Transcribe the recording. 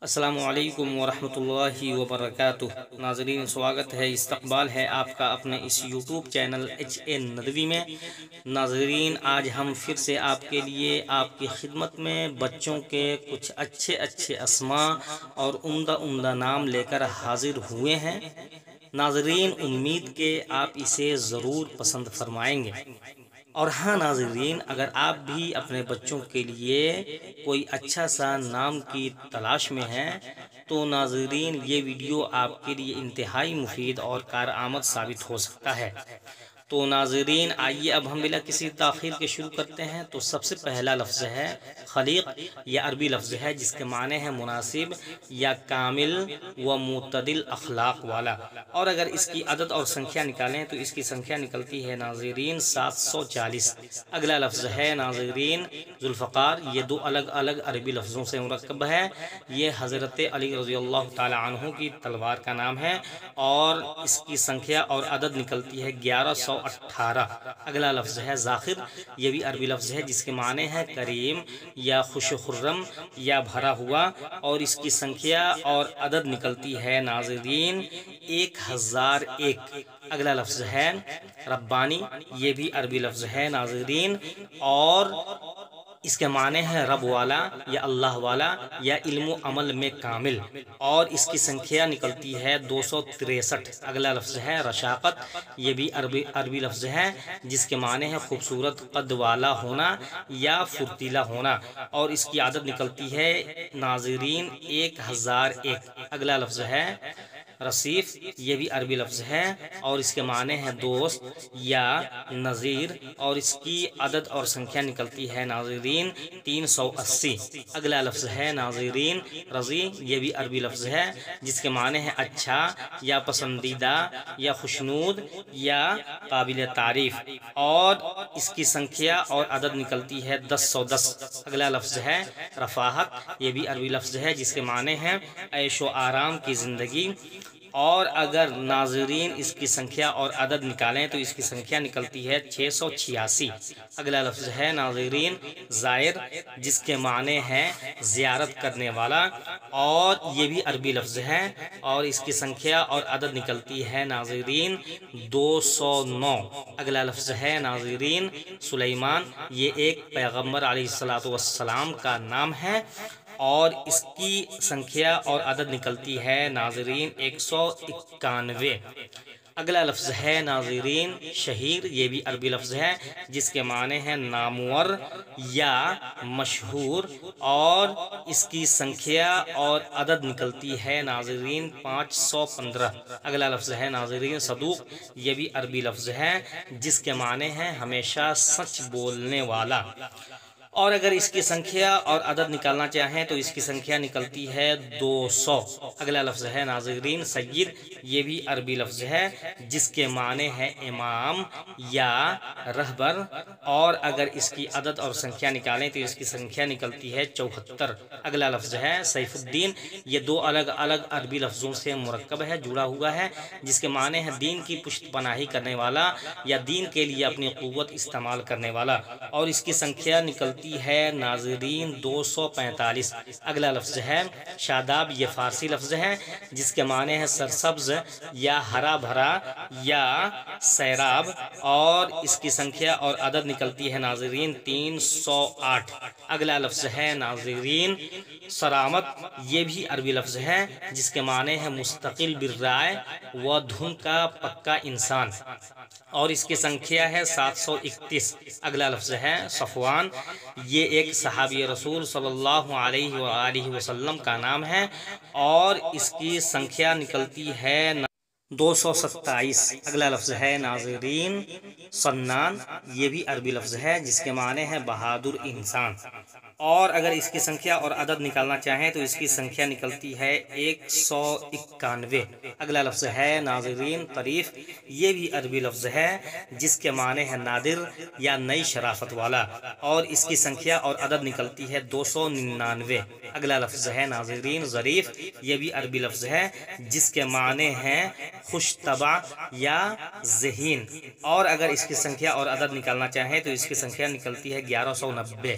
السلام علیکم ورحمۃ اللہ وبرکاتہ۔ ناظرین، سواگت ہے، استقبال ہے آپ کا اپنے اس یوٹیوب چینل HN ندوی میں۔ ناظرین، آج ہم پھر سے آپ کے لیے آپ کی خدمت میں بچوں کے کچھ اچھے اسماء اور عمدہ نام لے کر حاضر ہوئے ہیں۔ ناظرین، امید کہ آپ اسے ضرور پسند فرمائیں گے۔ اور ہاں ناظرین، اگر آپ بھی اپنے بچوں کے لیے کوئی اچھا سا نام کی تلاش میں ہیں تو ناظرین یہ ویڈیو آپ کے لیے انتہائی مفید اور کارآمد ثابت ہو سکتا ہے۔ تو ناظرین آئیے اب ہم بلا کسی تاخیر کے شروع کرتے ہیں۔ تو سب سے پہلا لفظ ہے خلیق۔ یہ عربی لفظ ہے جس کے معنی ہے مناسب یا کامل و معتدل اخلاق والا، اور اگر اس کی عدد اور سنکھیا نکالیں تو اس کی سنکھیا نکلتی ہے ناظرین 740۔ اگلا لفظ ہے ناظرین ذوالفقار۔ یہ دو الگ عربی لفظوں سے مرکب ہے۔ یہ حضرت علی رضی اللہ تعالی عنہ کی تلوار کا نام ہے اور اس کی سنکھیا اور عدد نکلتی ہے 1118۔ اگلا لفظ ہے ذاخر۔ یہ بھی عربی لفظ ہے جس کے معنی ہے کریم یا خوش خرم یا بھرا ہوا، اور اس کی سنکھیا اور عدد نکلتی ہے ناظرین 1001۔ اگلا لفظ ہے ربانی۔ یہ بھی عربی لفظ ہے ناظرین، اور اس کے معنی ہے رب والا یا اللہ والا یا علم و عمل میں کامل، اور اس کی سنکھیا نکلتی ہے 263۔ اگلا لفظ ہے رشاقت۔ یہ بھی عربی لفظ ہے جس کے معنی ہے خوبصورت قد والا ہونا یا فرتیلا ہونا، اور اس کی عدد نکلتی ہے ناظرین 1001۔ اگلا لفظ ہے رصیف۔ یہ بھی عربی لفظ ہے اور اس کے معنی ہے دوست یا نظیر، اور اس کی عدد اور سنکھیا نکلتی ہے ناظرین 380۔ اگلا لفظ ہے ناظرین رضی۔ یہ بھی عربی لفظ ہے جس کے معنی ہے اچھا یا پسندیدہ یا خوشنود یا قابل تعریف، اور اس کی سنکھیا اور عدد نکلتی ہے 1010۔ اگلا لفظ ہے رفاہت۔ یہ بھی عربی لفظ ہے جس کے معنی ہے عیش و آرام کی زندگی، اور اگر ناظرین اس کی سنکھیا اور عدد نکالیں تو اس کی سنکھیا نکلتی ہے 686۔ اگلا لفظ ہے ناظرین زائر، جس کے معنی ہے زیارت کرنے والا، اور یہ بھی عربی لفظ ہے اور اس کی سنکھیا اور عدد نکلتی ہے ناظرین 209۔ اگلا لفظ ہے ناظرین سلیمان۔ یہ ایک پیغمبر علیہ السلام کا نام ہے اور اس کی سنکھیا اور عدد نکلتی ہے ناظرین 191۔ اگلا لفظ ہے ناظرین شہیر۔ یہ بھی عربی لفظ ہے جس کے معنی ہے نامور یا مشہور، اور اس کی سنکھیا اور عدد نکلتی ہے ناظرین 515۔ اگلا لفظ ہے ناظرین صدوق۔ یہ بھی عربی لفظ ہے جس کے معنی ہے ہمیشہ سچ بولنے والا، اور اگر اس کی سنکھیا اور عدد نکالنا چاہیں تو اس کی سنکھیا نکلتی ہے 200۔ اگلا لفظ ہے ناظرین سید۔ یہ بھی عربی لفظ ہے جس کے معنی ہے امام یا رہبر، اور اگر اس کی عدد اور سنکھیا نکالیں تو اس کی سنکھیا نکلتی ہے 74۔ اگلا لفظ ہے سیف الدین۔ یہ دو الگ عربی لفظوں سے مرکب ہے، جڑا ہوا ہے، جس کے معنی ہے دین کی پشت پناہی کرنے والا یا دین کے لیے اپنی قوت استعمال کرنے والا، اور اس کی سنکھیا نکلتی ہے ناظرین 245۔ اگلا لفظ ہے شاداب۔ یہ فارسی لفظ ہے جس کے معنی ہے سرسبز یا ہرا بھرا یا سیراب، اور اس کی سنکھیا اور عدد نکلتی ہے ناظرین 308۔ اگلا لفظ ہے ناظرین سرامت۔ یہ بھی عربی لفظ ہے جس کے معنی ہے مستقل بالرائے و دھن کا پکا انسان، اور اس کی سنکھیا ہے 731۔ اگلا لفظ ہے صفوان۔ یہ ایک صحابی رسول صلی اللہ علیہ وآلہ وسلم کا نام ہے اور اس کی سنکھیا نکلتی ہے 227۔ اگلا لفظ ہے ناظرین سنان۔ یہ بھی عربی لفظ ہے جس کے معنی ہے بہادر انسان، اور اگر اس کی سنکھیا اور عدد نکالنا چاہیں تو اس کی سنکھیا نکلتی ہے 191۔ اگلا لفظ ہے ناظرین طریف۔ یہ بھی عربی لفظ ہے جس کے معنی ہے نادر یا نئی شرافت والا، اور اس کی سنکھیا اور عدد نکلتی ہے 299۔ اگلا لفظ ہے ناظرین ظریف۔ یہ بھی عربی لفظ ہے جس کے معنی ہے خوش طبع یا ذہین، اور اگر اس کی سنکھیا اور عدد نکالنا چاہیں تو اس کی سنکھیا نکلتی ہے 1190۔